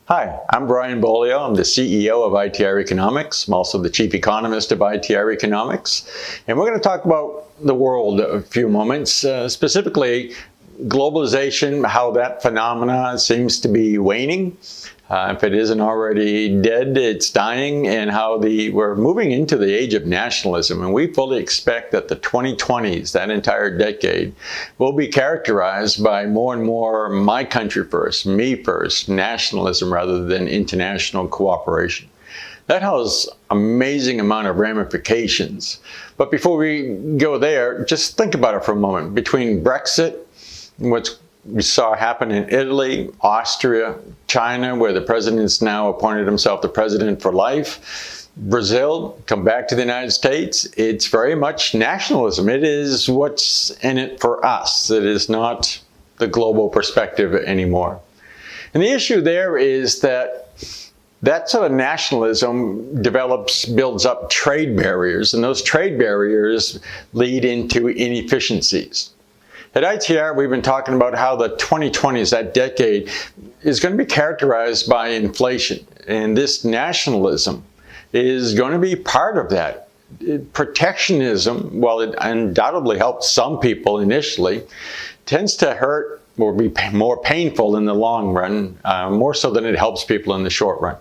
Hi, I'm Beaulieu. I'm the CEO of ITR Economics. I'm also the Chief Economist of ITR Economics. And we're going to talk about the world a few moments, specifically globalization, how that phenomena seems to be waning. If it isn't already dead, it's dying, and how we're moving into the age of nationalism. And we fully expect that the 2020s, that entire decade, will be characterized by more and more my country first, me first, nationalism rather than international cooperation. That has amazing amount of ramifications. But before we go there, just think about it for a moment. Between Brexit, what's we saw happen in Italy, Austria, China, where the president's now appointed himself the president for life. Brazil, come back to the United States. It's very much nationalism. It is what's in it for us. It is not the global perspective anymore. And the issue there is that sort of nationalism builds up trade barriers, and those trade barriers lead into inefficiencies. At ITR, we've been talking about how the 2020s, that decade, is going to be characterized by inflation. And this nationalism is going to be part of that. Protectionism, while it undoubtedly helps some people initially, tends to hurt or be more painful in the long run, more so than it helps people in the short run.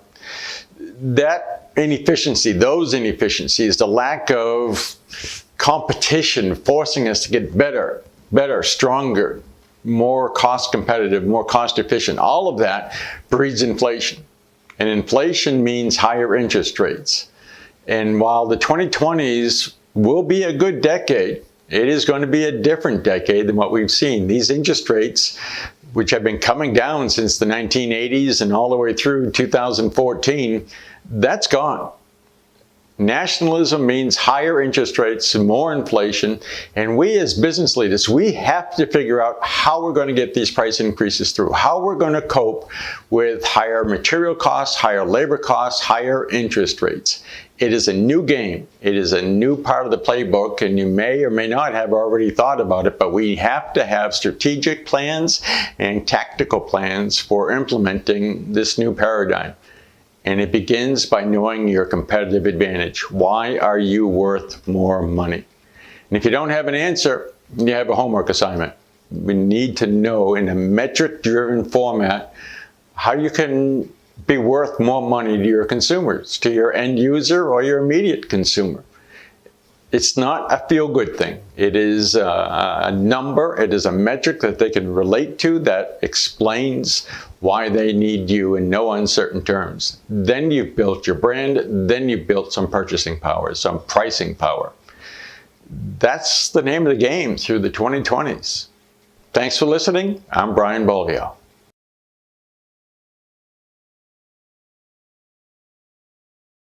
That inefficiency, those inefficiencies, the lack of competition forcing us to get better, stronger, more cost competitive, more cost efficient. All of that breeds inflation. And inflation means higher interest rates. And while the 2020s will be a good decade, it is going to be a different decade than what we've seen. These interest rates, which have been coming down since the 1980s and all the way through 2014, that's gone. Nationalism means higher interest rates, more inflation, and we as business leaders, we have to figure out how we're going to get these price increases through, how we're going to cope with higher material costs, higher labor costs, higher interest rates. It is a new game. It is a new part of the playbook, and you may or may not have already thought about it, but we have to have strategic plans and tactical plans for implementing this new paradigm. And it begins by knowing your competitive advantage. Why are you worth more money? And if you don't have an answer, you have a homework assignment. We need to know in a metric-driven format how you can be worth more money to your consumers, to your end user or your immediate consumer. It's not a feel-good thing. It is a number, it is a metric that they can relate to that explains why they need you in no uncertain terms. Then you've built your brand, then you've built some purchasing power, some pricing power. That's the name of the game through the 2020s. Thanks for listening. I'm Beaulieu.